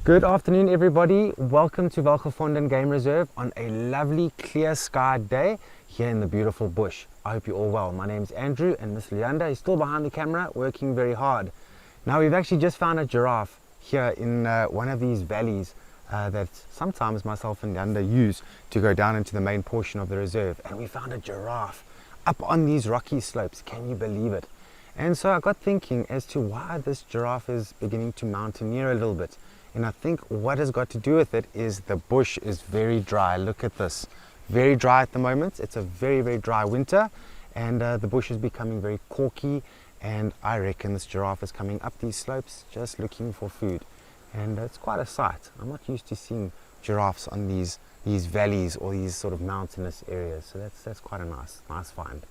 Good afternoon, everybody. Welcome to Welgevonden Game Reserve on a lovely clear sky day here in the beautiful bush. I hope you're all well. My name's Andrew, and Miss Luyanda is still behind the camera working very hard. Now, we've actually just found a giraffe here in one of these valleys that sometimes myself and Luyanda use to go down into the main portion of the reserve, and we found a giraffe up on these rocky slopes. Can you believe it? And so I got thinking as to why this giraffe is beginning to mountaineer a little bit. And I think what has got to do with it is the bush is very dry. Look at this, very dry at the moment. It's a very, very dry winter, and the bush is becoming very corky, and I reckon this giraffe is coming up these slopes just looking for food. And it's quite a sight. I'm not used to seeing giraffes on these valleys or these sort of mountainous areas, so that's quite a nice find.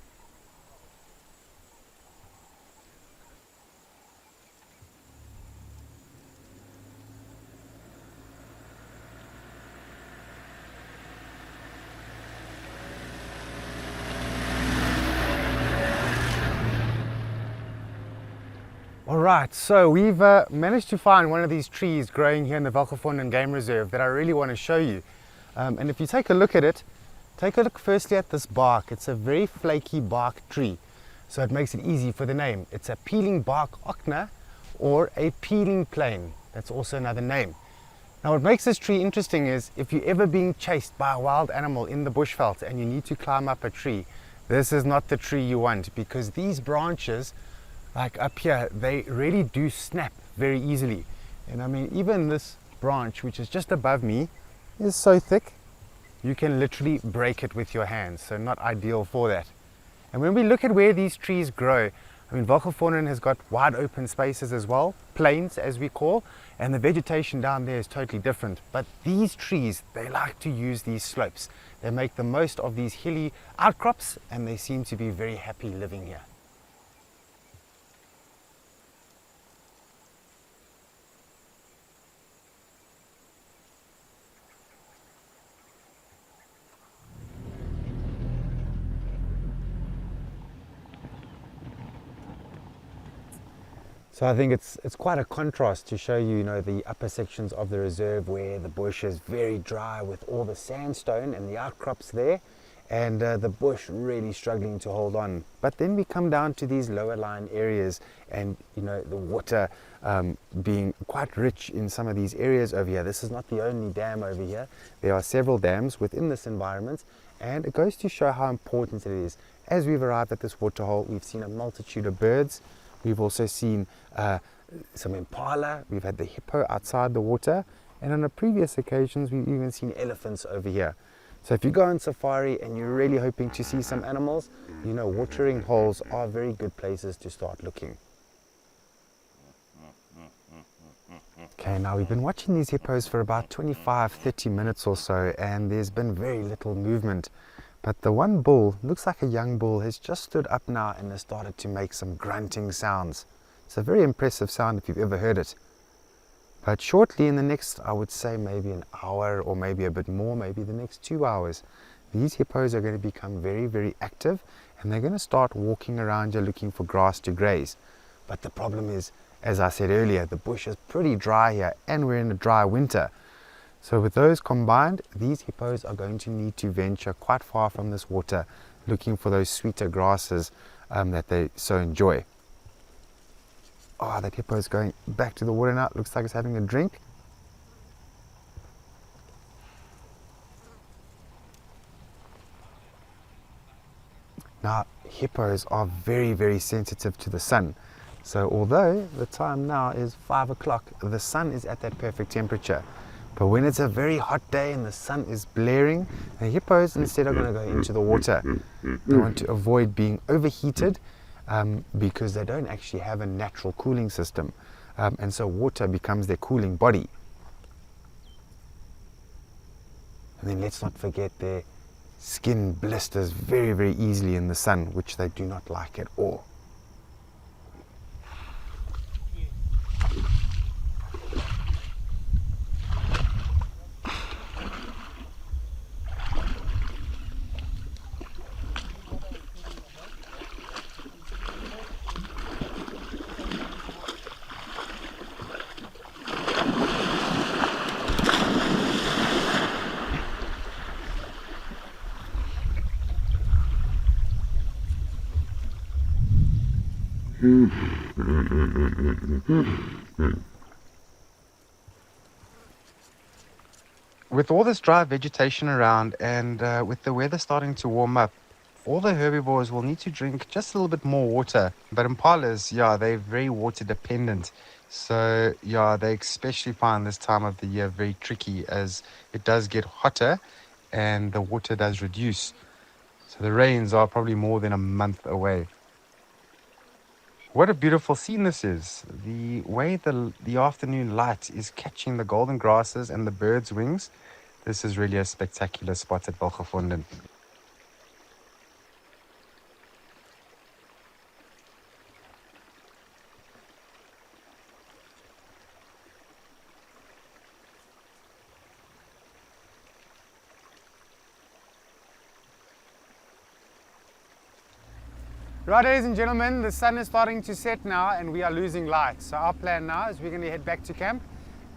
Alright, so we've managed to find one of these trees growing here in the Welgevonden Game Reserve that I really want to show you. And if you take a look at it, take a look firstly at this bark. It's a very flaky bark tree, so it makes it easy for the name. It's a peeling bark ochna, or a peeling plane. That's also another name. Now what makes this tree interesting is if you're ever being chased by a wild animal in the bushveld and you need to climb up a tree, this is not the tree you want, because these branches, like up here, they really do snap very easily. And I mean, even this branch, which is just above me, is so thick you can literally break it with your hands, so not ideal for that. And when we look at where these trees grow, I mean, Welgevonden has got wide open spaces as well, plains as we call, and the vegetation down there is totally different. But these trees, they like to use these slopes. They make the most of these hilly outcrops, and they seem to be very happy living here. So I think it's quite a contrast to show you, the upper sections of the reserve where the bush is very dry with all the sandstone and the outcrops there, and the bush really struggling to hold on. But then we come down to these lower lying areas, and the water being quite rich in some of these areas over here. This is not the only dam over here. There are several dams within this environment, and it goes to show how important it is. As we've arrived at this waterhole, we've seen a multitude of birds. We've also seen some impala. We've had the hippo outside the water, and on the previous occasions we've even seen elephants over here. So if you go on safari and you're really hoping to see some animals, watering holes are very good places to start looking. Okay, now we've been watching these hippos for about 25-30 minutes or so, and there's been very little movement. But the one bull, looks like a young bull, has just stood up now and has started to make some grunting sounds. It's a very impressive sound if you've ever heard it. But shortly, in the next, I would say maybe an hour or maybe a bit more, maybe the next 2 hours, these hippos are going to become very, very active, and they're going to start walking around here looking for grass to graze. But the problem is, as I said earlier, the bush is pretty dry here, and we're in a dry winter. So with those combined, these hippos are going to need to venture quite far from this water, looking for those sweeter grasses that they so enjoy. Oh, that hippo is going back to the water now. It looks like it's having a drink. Now, hippos are very, very sensitive to the sun. So although the time now is 5 o'clock, the sun is at that perfect temperature. But when it's a very hot day and the sun is blaring, the hippos instead are going to go into the water. They want to avoid being overheated because they don't actually have a natural cooling system. And so water becomes their cooling body. And then let's not forget their skin blisters very, very easily in the sun, which they do not like at all. With all this dry vegetation around and with the weather starting to warm up, all the herbivores will need to drink just a little bit more water. But impalas, yeah, they're very water dependent. So yeah, they especially find this time of the year very tricky as it does get hotter and the water does reduce. So the rains are probably more than a month away. What a beautiful scene this is. The way the afternoon light is catching the golden grasses and the birds' wings. This is really a spectacular spot at Welgevonden. Right, ladies and gentlemen, the sun is starting to set now and we are losing light. So our plan now is we're going to head back to camp.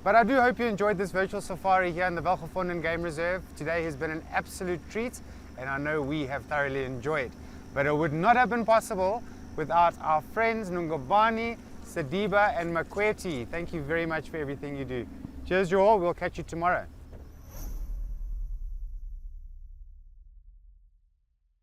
But I do hope you enjoyed this virtual safari here in the Welgevonden Game Reserve. Today has been an absolute treat and I know we have thoroughly enjoyed. But it would not have been possible without our friends Nungubane, Sediba and Makweti. Thank you very much for everything you do. Cheers you all, we'll catch you tomorrow.